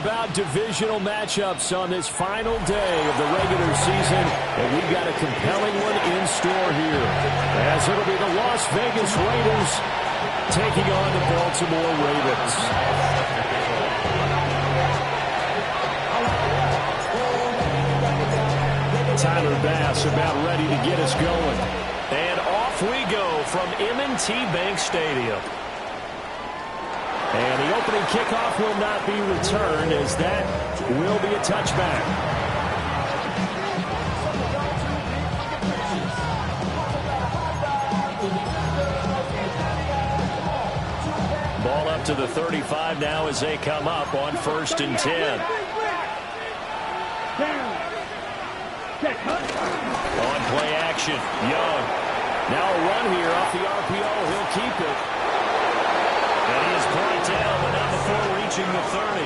about divisional matchups on this final day of the regular season, and we've got a compelling one in store here, as it'll be the Las Vegas Raiders taking on the Baltimore Ravens. Tyler Bass about ready to get us going. And off we go from M&T Bank Stadium. And the opening kickoff will not be returned, as that will be a touchback. Ball up to the 35 now as they come up on 1st and 10. On play action, Young. Now a run here off the RPO. He'll keep it. And he is brought down, but not before reaching the 30.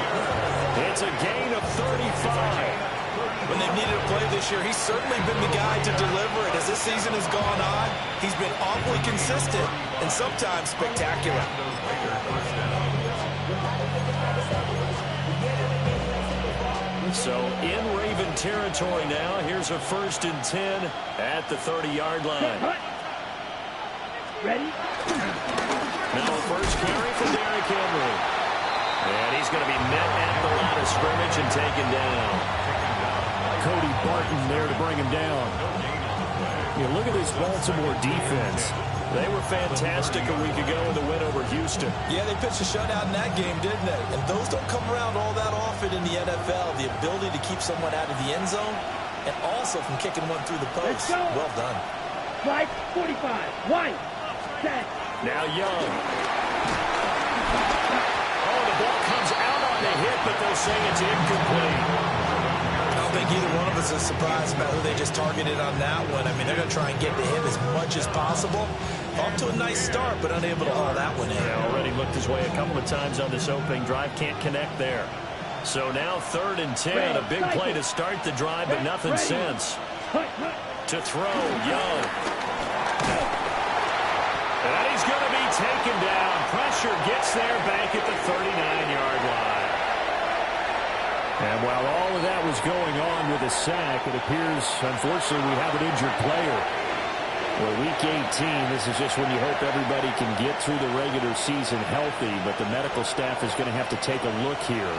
It's a gain of 35. When they've needed a play this year, he's certainly been the guy to deliver it. As this season has gone on, he's been awfully consistent and sometimes spectacular. So in Raven territory now. Here's a 1st and 10 at the 30-yard line. Ready? Now a first carry for Derrick Henry. And he's going to be met at the line of scrimmage and taken down. Cody Barton there to bring him down. You look at this Baltimore defense. They were fantastic a week ago in the win over Houston. Yeah, they pitched a shutout in that game, didn't they? And those don't come around all that often in the NFL. The ability to keep someone out of the end zone and also from kicking one through the post. Well done. Right, 45. One. Set. Now Young. Oh, the ball comes out on the hit, but they'll say it's incomplete. I don't think either one of us is surprised about who they just targeted on that one. I mean, they're going to try and get to him as much as possible. Off to a nice start, but unable to haul that one in. Yeah, already looked his way a couple of times on this opening drive. Can't connect there. So now 3rd and 10. A big play to start the drive, but nothing since. To throw, Young. And he's going to be taken down. Pressure gets there back at the 39-yard line. And while all of that was going on with a sack, it appears, unfortunately, we have an injured player. Well, Week 18, this is just when you hope everybody can get through the regular season healthy, but the medical staff is going to have to take a look here,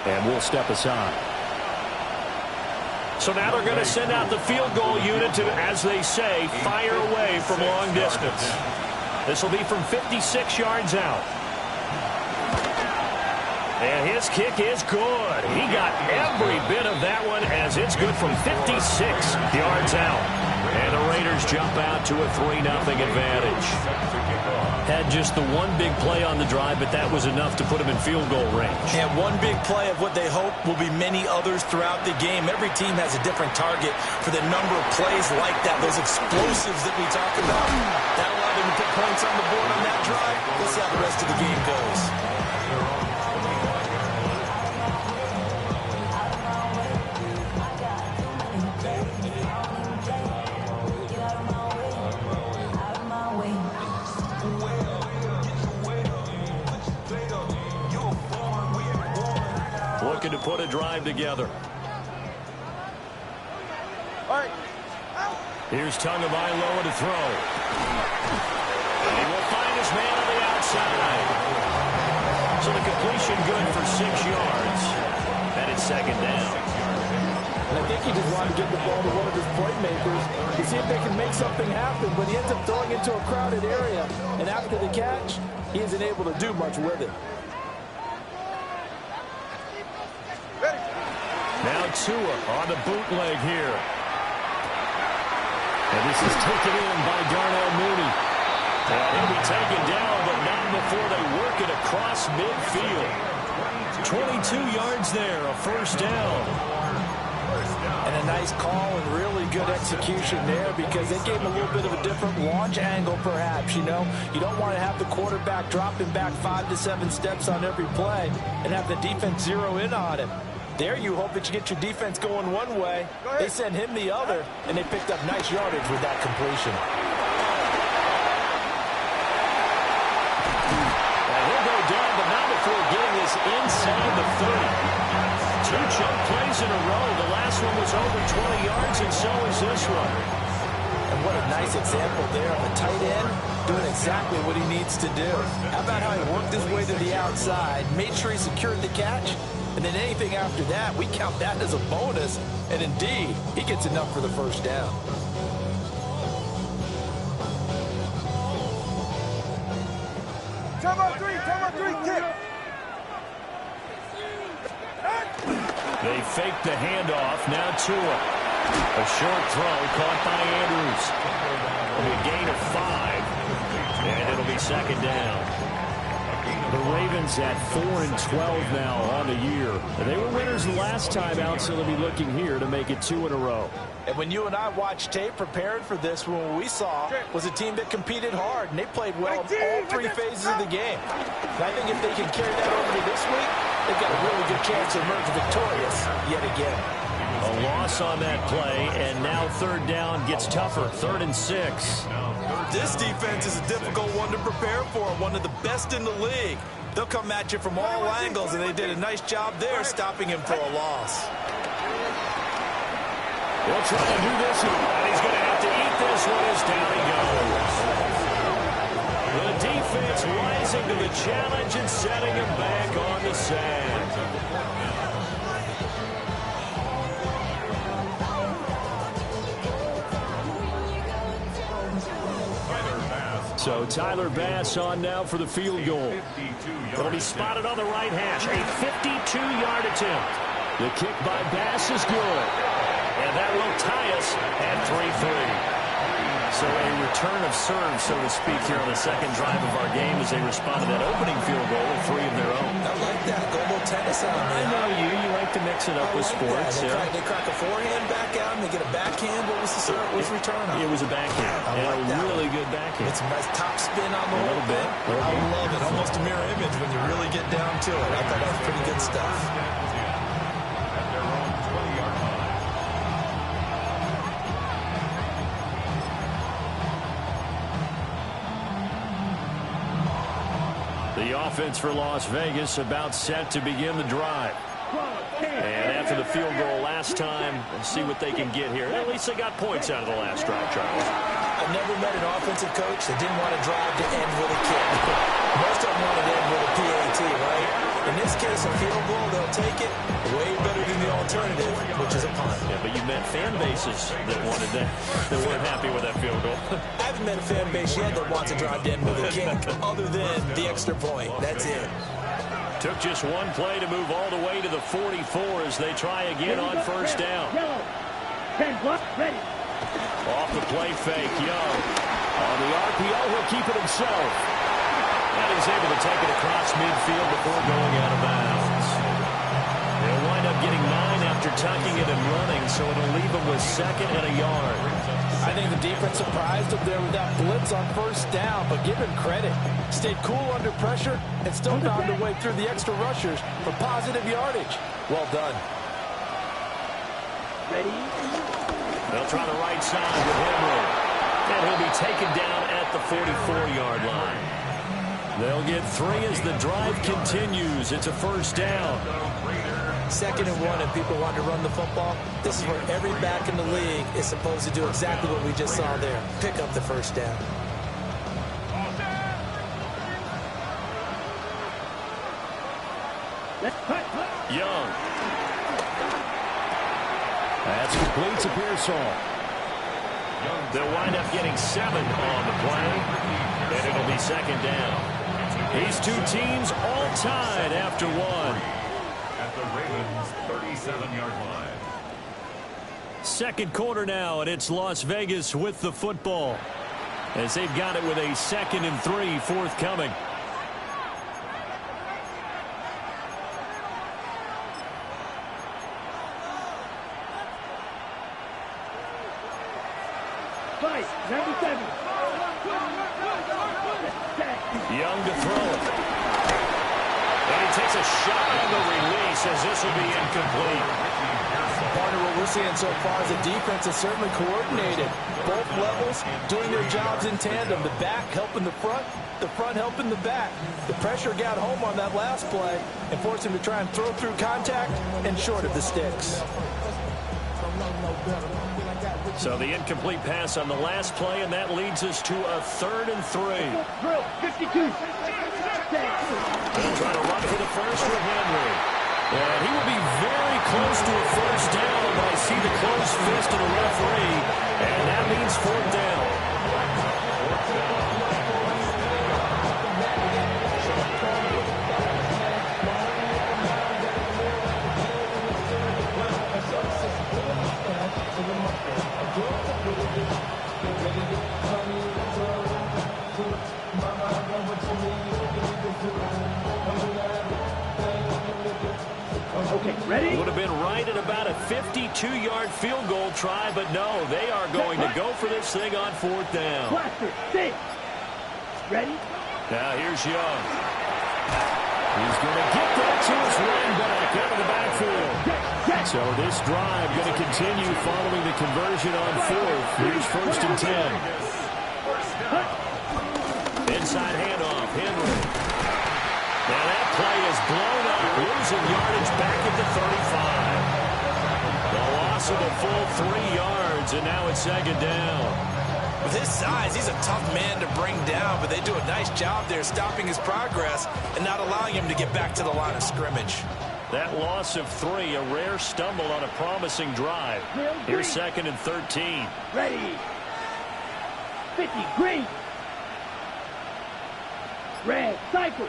and we'll step aside. So now they're going to send out the field goal unit to, as they say, fire away from long distance. This will be from 56 yards out. And his kick is good. He got every bit of that one, as it's good from 56 yards out. And the Raiders jump out to a 3-0 advantage. Had just the one big play on the drive, but that was enough to put him in field goal range. And one big play of what they hope will be many others throughout the game. Every team has a different target for the number of plays like that, those explosives that we talk about. That allowed them to put points on the board on that drive. Let's see how the rest of the game goes. Looking to put a drive together. Here's Tagovailoa to throw. And he will find his man on the outside. So the completion good for 6 yards. And it's 2nd down. And I think he just wanted to get the ball to one of his playmakers to see if they can make something happen, but he ends up throwing into a crowded area. And after the catch, he isn't able to do much with it. Now Tua on the bootleg here. And this is taken in by Darnell Mooney. And he'll be taken down, but not before they work it across midfield. 22 yards there, a 1st down. And a nice call and really good execution there, because they gave him a little bit of a different launch angle perhaps. You know, you don't want to have the quarterback dropping back 5 to 7 steps on every play and have the defense zero in on him. There you hope that you get your defense going one way. They sent him the other, and they picked up nice yardage with that completion. And he'll go down, but not before getting this inside the 30. chunk plays in a row. The last one was over 20 yards, and so is this one. And what a nice example there of a tight end doing exactly what he needs to do. How about how he worked his way to the outside, made sure he secured the catch, and then anything after that, we count that as a bonus. And indeed, he gets enough for the first down. Time out three, kick. They fake the handoff. Now Tua. A short throw caught by Andrews. It'll be a gain of 5, and it'll be second down. The Ravens at 4-12 now on the year. They were winners the last time out, so they'll be looking here to make it 2 in a row. And when you and I watched tape prepared for this, what we saw was a team that competed hard, and they played well in all 3 phases of the game. And I think if they can carry that over to this week, they've got a really good chance to emerge victorious yet again. A loss on that play, and now third down gets tougher. 3rd and 6. This defense is a difficult one to prepare for, one of the best in the league. They'll come at you from all angles, and they did a nice job there stopping him for a loss. We'll try to do this, and he's going to have to eat this one as down he goes. The defense rising to the challenge and setting him back on the sand. So Tyler Bass on now for the field goal. It'll be spotted on the right hash. A 52-yard attempt. The kick by Bass is good. And that will tie us at 3-3. So a return of serve, so to speak, here on the second drive of our game as they respond to that opening field goal with 3 of their own. I like that. Go a little tennis on me. I know you. You like to mix it up with sports. They crack a forehand back out, and they get a backhand. What was the serve? What was the return on? It was a backhand. And a really good backhand. It's a nice top spin on the whole bit. I love it. Almost a mirror image when you really get down to it. I thought that was pretty good stuff. The offense for Las Vegas about set to begin the drive. And after the field goal last time, let's see what they can get here. At least they got points out of the last drive, Charles. I've never met an offensive coach that didn't want to drive to end with a kick. Most of them want to end with a PAT, right? In this case, a field goal, they'll take it way better than the alternative, which is a punt. Yeah, but you met fan bases that wanted that, that weren't happy with that field goal. I haven't met a fan base yet that wants to drive to end with a kick, other than the extra point. That's it. Took just one play to move all the way to the 44 as they try again on first down. Ready. Off the play fake, Young. On the RPO, he'll keep it himself. And he's able to take it across midfield before going out of bounds. They'll wind up getting 9 after tucking it and running, so it'll leave them with 2nd and a yard. I think the defense surprised him there with that blitz on first down, but give him credit. Stayed cool under pressure and still found a way through the extra rushers for positive yardage. Well done. Ready. They'll try the right side with Henry. And he'll be taken down at the 44-yard line. They'll get 3 as the drive continues. It's a first down. 2nd and 1, and people want to run the football. This is where every back in the league is supposed to do exactly what we just saw there. Pick up the first down. Young. That's complete to Pearsall. They'll wind up getting 7 on the play, and it'll be 2nd down. These two teams all tied after 1. At the Ravens' 37-yard line. Second quarter now, and it's Las Vegas with the football as they've got it with a 2nd and 3 forthcoming. Number 7. Young to throw it. And he takes a shot on the release as this will be incomplete. Partner, what we're seeing so far is the defense is certainly coordinated. Both levels doing their jobs in tandem. The back helping the front helping the back. The pressure got home on that last play and forced him to try and throw through contact and short of the sticks. So the incomplete pass on the last play, and that leads us to a 3rd and 3. Drill, 52. They'll try to run for the first with Henry. And he will be very close to a first down, but I see the closed fist of the referee, and that means 4th down. Okay, ready? Would have been right at about a 52-yard field goal try, but no, they are going to go for this thing on 4th down. Blaster, stay. Ready? Now here's Young. He's going to get that to his running back out of the backfield. So this drive going to continue following the conversion on 4th. Here's 1st and 10. Inside handoff, Henry. Now that play is blown up, losing yardage back at the 35. The loss of a full 3 yards, and now it's 2nd down. With his size, he's a tough man to bring down, but they do a nice job there stopping his progress and not allowing him to get back to the line of scrimmage. That loss of 3, a rare stumble on a promising drive. Here's 2nd and 13. Ready. 50, green. Red, cycle.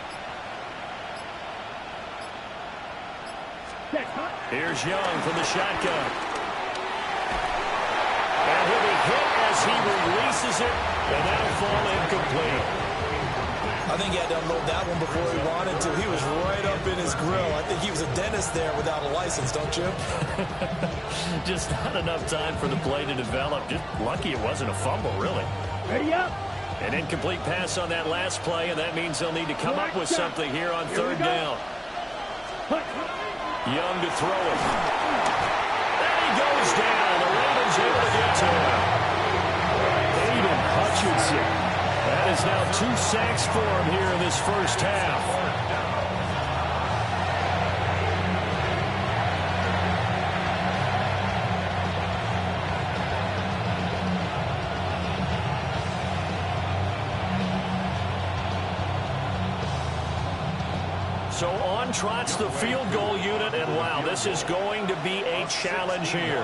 Here's Young from the shotgun. And he'll be hit as he releases it, and that'll fall incomplete. I think he had to unload that one before he wanted to. He was right up in his grill. I think he was a dentist there without a license, don't you? Just not enough time for the play to develop. Just lucky it wasn't a fumble, really. Ready up. An incomplete pass on that last play, and that means they'll need to come up with something here on 3rd down. Young to throw it. And he goes down. The Ravens able to get to him. Aiden Hutchinson. That is now 2 sacks for him here in this first half. So on trots the field goal unit, and wow, this is going to be a challenge here.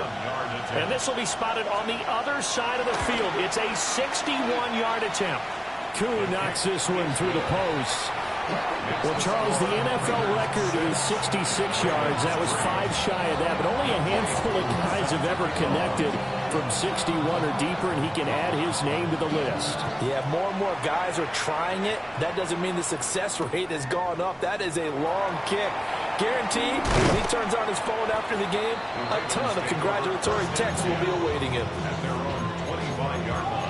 And this will be spotted on the other side of the field. It's a 61-yard attempt. Koo knocks this one through the post. Well, Charles, the NFL record is 66 yards. That was 5 shy of that, but only a handful of guys have ever connected from 61 or deeper, and he can add his name to the list. Yeah, more and more guys are trying it. That doesn't mean the success rate has gone up. That is a long kick. Guaranteed, when he turns on his phone after the game, a ton of congratulatory texts will be awaiting him. At their own 25-yard line.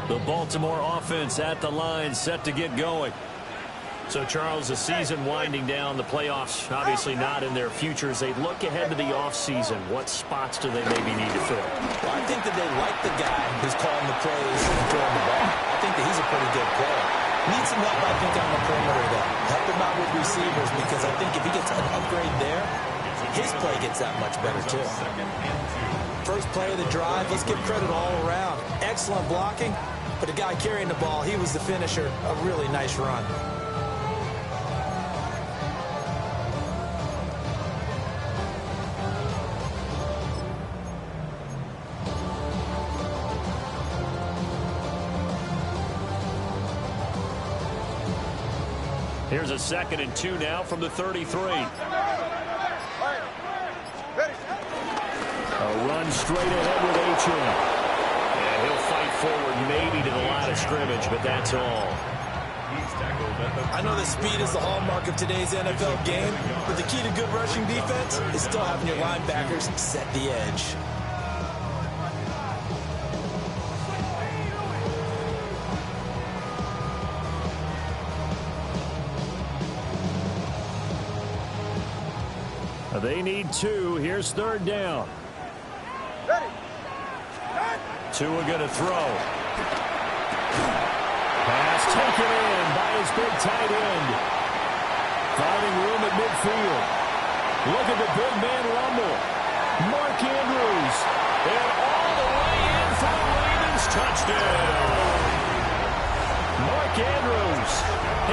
The Baltimore offense at the line, set to get going. So, Charles, the season winding down, the playoffs obviously not in their future. As they look ahead to the offseason, what spots do they maybe need to fill? Well, I think that they like the guy who's calling the plays and throwing the ball. I think that he's a pretty good player. Needs some help, I think, on the perimeter, though. Help him out with receivers, because I think if he gets an upgrade there, his play gets that much better, too. First play of the drive, let's give credit all around. Excellent blocking, but the guy carrying the ball, he was the finisher. A really nice run. Here's a 2nd and 2 now from the 33. A run straight ahead with Achane. And he'll fight forward maybe to the line of scrimmage, but that's all. He's tackled I know that speed is the hallmark of today's NFL game, but the key to good rushing defense is still having your linebackers set the edge. They need 2. Here's 3rd down. Tua going to throw. Pass taken in by his big tight end. Finding room at midfield. Look at the big man rumble. Mark Andrews. And all the way in for the Ravens touchdown. Mark Andrews,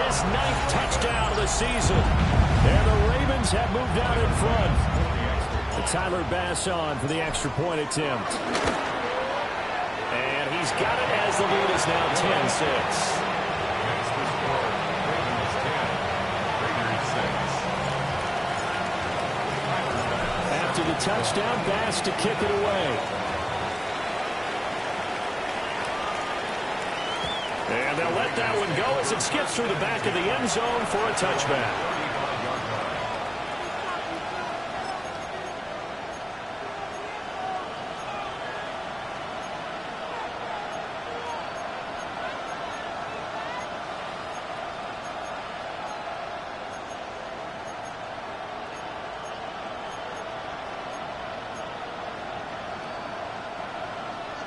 his 9th touchdown of the season. And the Ravens have moved out in front. And Tyler Bass on for the extra point attempt. And he's got it as the lead is now 10-6. After the touchdown, Bass to kick it away. And they'll let that one go as it skips through the back of the end zone for a touchback.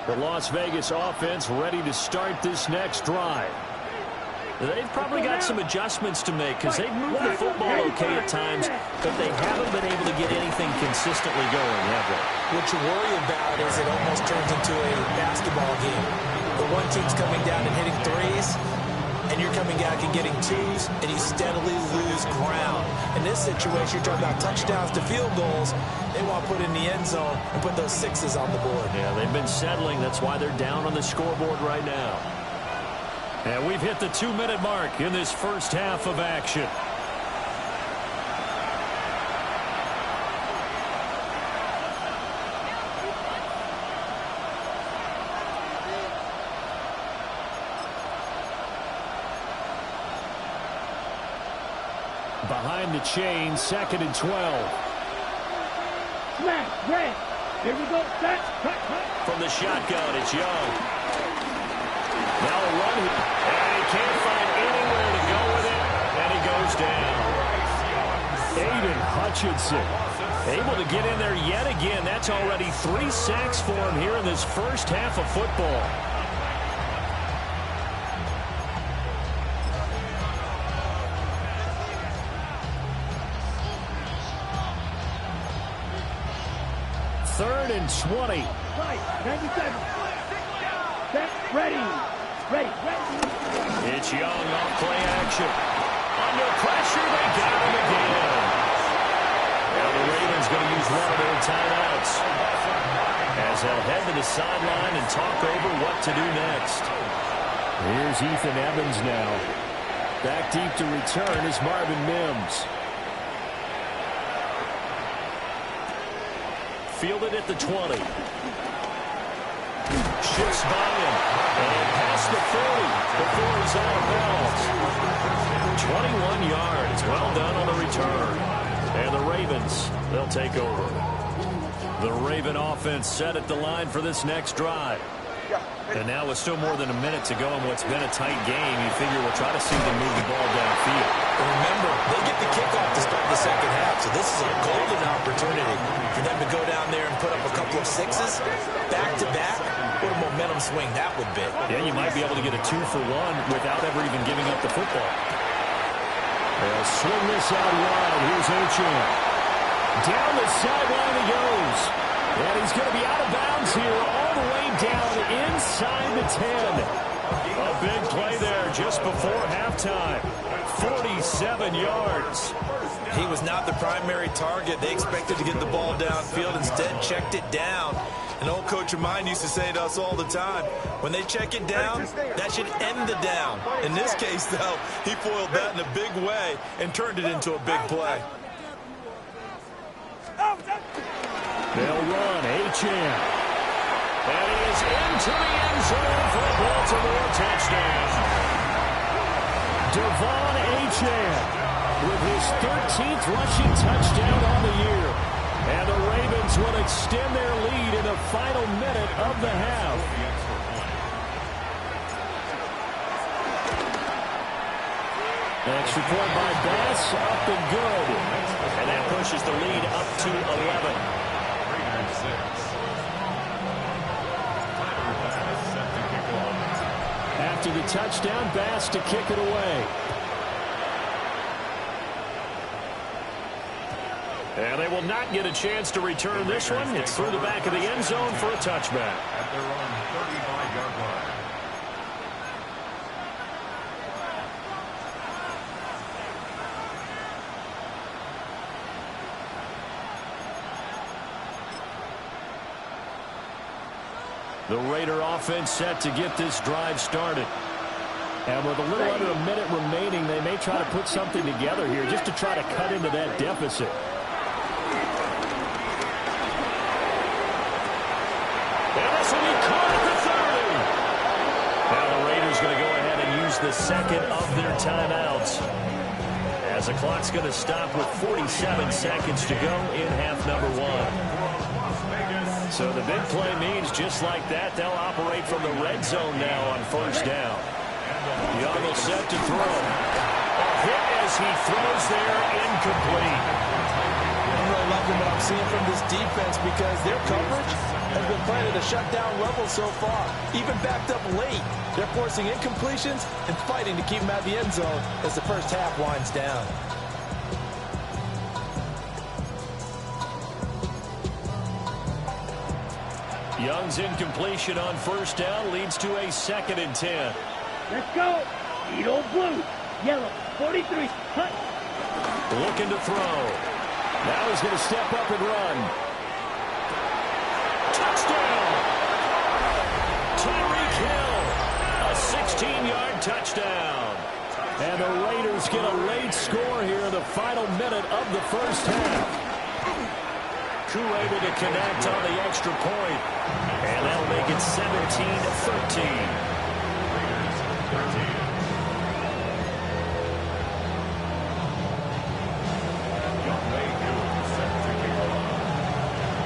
The Las Vegas offense ready to start this next drive. They've probably got some adjustments to make because they've moved the football okay at times, but they haven't been able to get anything consistently going, have they? What you worry about is it almost turns into a basketball game. The one team's coming down and hitting threes, and you're coming back and getting twos, and you steadily lose ground. In this situation, you're talking about touchdowns to field goals. They want to put in the end zone and put those sixes on the board. Yeah, they've been settling. That's why they're down on the scoreboard right now. And we've hit the 2-minute mark in this first half of action. Behind the chain, 2nd and 12. Smash, red. Here we go. Set. Cut. From the shotgun, it's Young. Now a run here. And he can't find anywhere to go with it. And he goes down. Aiden Hutchinson able to get in there yet again. That's already 3 sacks for him here in this first half of football. Third and 20. Right. 97. Set. Ready. It's Young off play action. Under pressure, they got him again. Now the Ravens going to use one of their timeouts as they'll head to the sideline and talk over what to do next. Here's Ethan Evans now. Back deep to return is Marvin Mims. Fielded at the 20. Shifts by him. And past the 40 before he's out of bounds. 21 yards. Well done on the return. And the Ravens, they'll take over. The Raven offense set at the line for this next drive. And now with still more than a minute to go in what's been a tight game, you figure we'll try to see them move the ball downfield. And remember, they get the kickoff to start the second half, so this is a golden opportunity for them to go down there and put up a couple of sixes back-to-back. What a momentum swing that would be. Yeah, you might be able to get a 2-for-1 without ever even giving up the football. They'll swing this out wide. Here's Achane. Down the sideline he goes. And he's going to be out of bounds here all the way down inside the 10. A big play there just before halftime. 47 yards. He was not the primary target. They expected to get the ball downfield. Instead, checked it down. An old coach of mine used to say to us all the time, when they check it down, that should end the down. In this case, though, he foiled that in a big way and turned it into a big play. They'll run. Achane. And he is into the end zone for a Baltimore touchdown. Devon Achane with his 13th rushing touchdown on the year. And the Ravens will extend their lead in the final minute of the half. Extra point by Bass, up and good. And that pushes the lead up to 11. After the touchdown, Bass to kick it away. And they will not get a chance to return this one. It's through the back of the end zone for a touchback. At their own 35-yard line. The Raider offense set to get this drive started. And with a little under a minute remaining, they may try to put something together here just to try to cut into that deficit. And this will be caught at the 30. Now the Raiders going to go ahead and use the second of their timeouts, as the clock's going to stop with 47 seconds to go in half number one. So the big play means just like that, they'll operate from the red zone now on first down. Young will set to throw. A hit as he throws there, incomplete. I'm really liking what I'm seeing from this defense because their coverage has been playing at a shutdown level so far. Even backed up late, they're forcing incompletions and fighting to keep them out of the end zone as the first half winds down. Young's incompletion on first down leads to a 2nd and 10. Let's go. Edo blue. Yellow. 43. Cut. Looking to throw. Now he's going to step up and run. Touchdown! Tyreek Hill. A 16-yard touchdown. And the Raiders get a late score here in the final minute of the first half. Koo able to connect on the extra point. And that'll make it 17-13.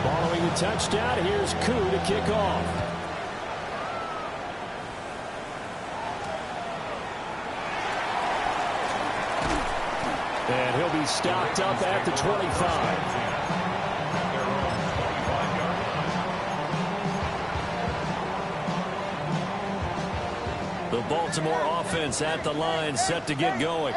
Following the touchdown, here's Koo to kick off. And he'll be stopped up at the 25. The Baltimore offense at the line, set to get going.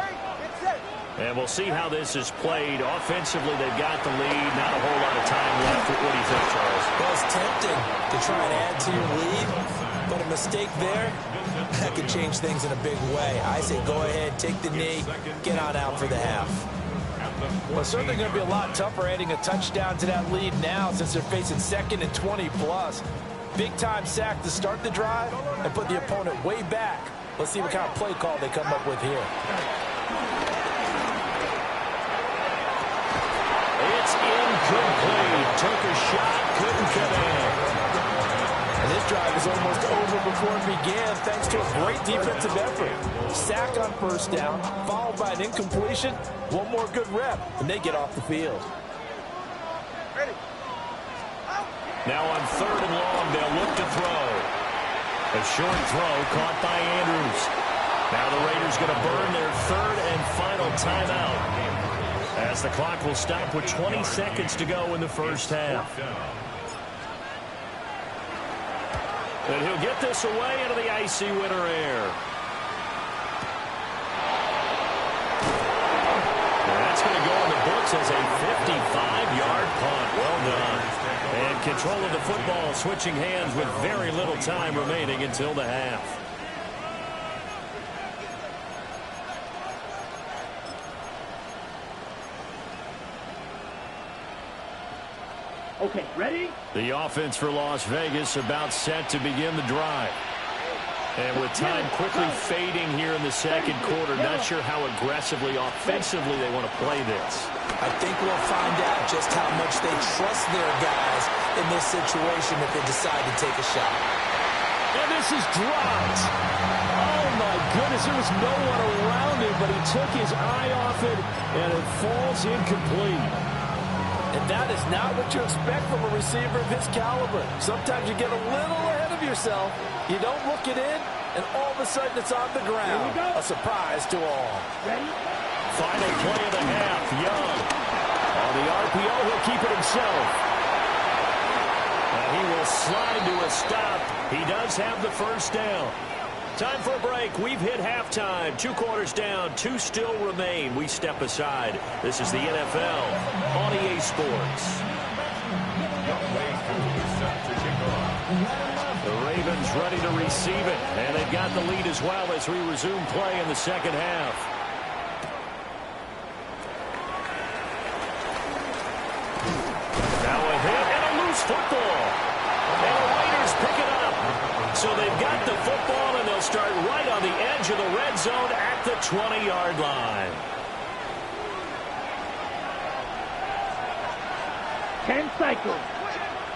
And we'll see how this is played. Offensively, they've got the lead. Not a whole lot of time left. What do you think, Charles? Well, it's tempting to try and add to your lead, but a mistake there, that could change things in a big way. I say go ahead, take the knee, get on out for the half. Well, it's certainly going to be a lot tougher adding a touchdown to that lead now since they're facing 2nd and 20+. Big-time sack to start the drive and put the opponent way back. Let's see what kind of play call they come up with here. It's incomplete. Took a shot, couldn't connect. And this drive is almost over before it began thanks to a great defensive effort. Sack on first down, followed by an incompletion. One more good rep, and they get off the field. Now on 3rd and long, they'll look to throw. A short throw caught by Andrews. Now the Raiders going to burn their 3rd and final timeout, as the clock will stop with 20 seconds to go in the first half. And he'll get this away into the icy winter air. And that's going to go in the books as a 55-yard punt. Well done. And control of the football switching hands with very little time remaining until the half. Okay, ready? The offense for Las Vegas about set to begin the drive. And with time quickly fading here in the second quarter, not sure how aggressively, offensively they want to play this. I think we'll find out just how much they trust their guys in this situation if they decide to take a shot. And this this is dropped. Oh, my goodness. There was no one around him, but he took his eye off it, and it falls incomplete. And that is not what you expect from a receiver of his caliber. Sometimes you get a little ahead of yourself. You don't look it in, and all of a sudden it's on the ground. A surprise to all. Ready? Final play of the half. Young. On the RPO, he'll keep it himself. And he will slide to a stop. He does have the first down. Time for a break. We've hit halftime. 2 quarters down. 2 still remain. We step aside. This is the NFL on EA Sports. The Ravens ready to receive it. And they've got the lead as well as we resume play in the second half. Now a hit and a loose football. And the Raiders pick it up. So they've got the football, and they'll start right on the edge of the red zone at the 20-yard line. 10 cycles.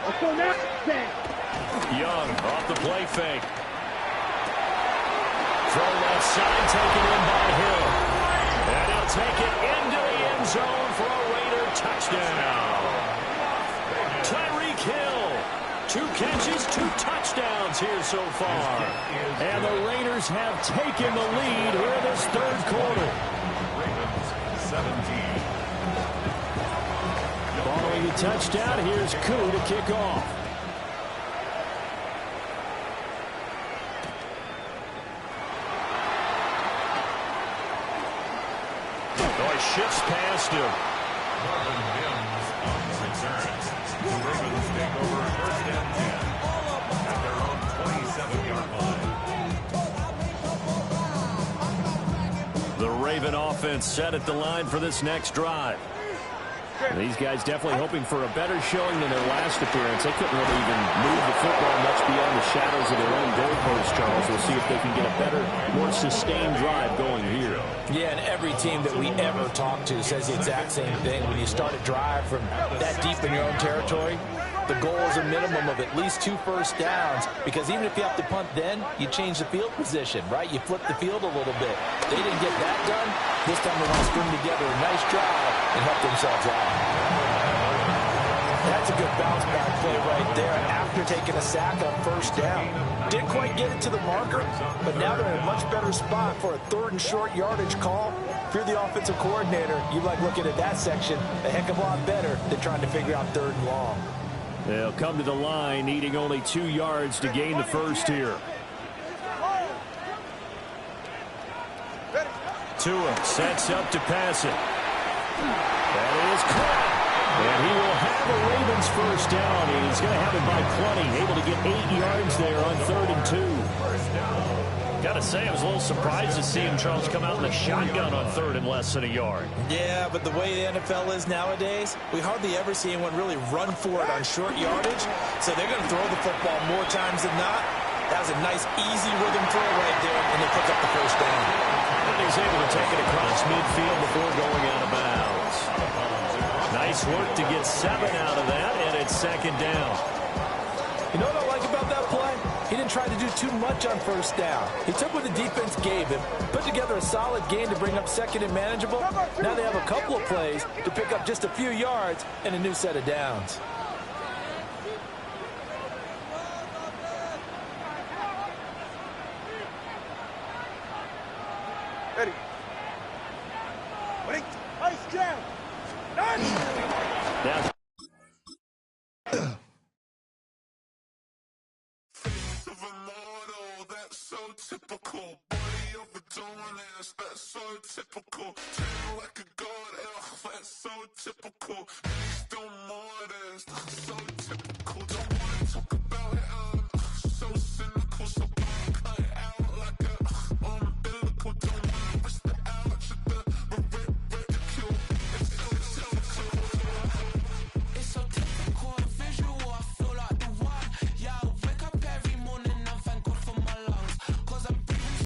Let's go now. 10. Young off the play fake. Throw left side, taken in by Hill. And he'll take it into the end zone for a Raider touchdown. Tyreek Hill. 2 catches, 2 touchdowns here so far. And the Raiders have taken the lead here in this third quarter. Ravens 17. Following the touchdown, here's Koo to kick off. Shifts past him. Marvin Mims on the return. The Ravens take over first and 10 at their own 27-yard line. The Raven offense set at the line for this next drive. These guys definitely hoping for a better showing than their last appearance. They couldn't really even move the football much beyond the shadows of their own goalpost, Charles. We'll see if they can get a better, more sustained drive going here. Yeah, and every team that we ever talk to says the exact same thing. When you start a drive from that deep in your own territory, the goal is a minimum of at least 2 first downs, because even if you have to punt then, you change the field position, right? You flip the field a little bit. They didn't get that done. This time they want to string together a nice drive and help themselves out. That's a good bounce back play right there after taking a sack on first down. Didn't quite get it to the marker, but now they're in a much better spot for a 3rd and short yardage call. If you're the offensive coordinator, you like looking at that section a heck of a lot better than trying to figure out 3rd and long. They'll come to the line, needing only 2 yards to gain the first here. Tua sets up to pass it. That is caught. And he will have the Ravens first down. He's going to have it by plenty. Able to get 8 yards there on 3rd and 2. Got to say, I was a little surprised to see him, Charles, come out in the shotgun on 3rd and less than a yard. Yeah, but the way the NFL is nowadays, we hardly ever see anyone really run for it on short yardage. So they're going to throw the football more times than not. That was a nice, easy rhythm throw right there, and they pick up the first down. And he's able to take it across midfield before going out of bounds. Nice work to get 7 out of that, and it's 2nd down. You know what I like about that play? He didn't try to do too much on first down. He took what the defense gave him, put together a solid game to bring up 2nd and manageable. Now they have a couple of plays to pick up just a few yards and a new set of downs. Ready. Ready. Nice jam. Nice. Now so typical. Body of a dominance, that's so typical. Train like a god, that's so typical. Still more than so typical.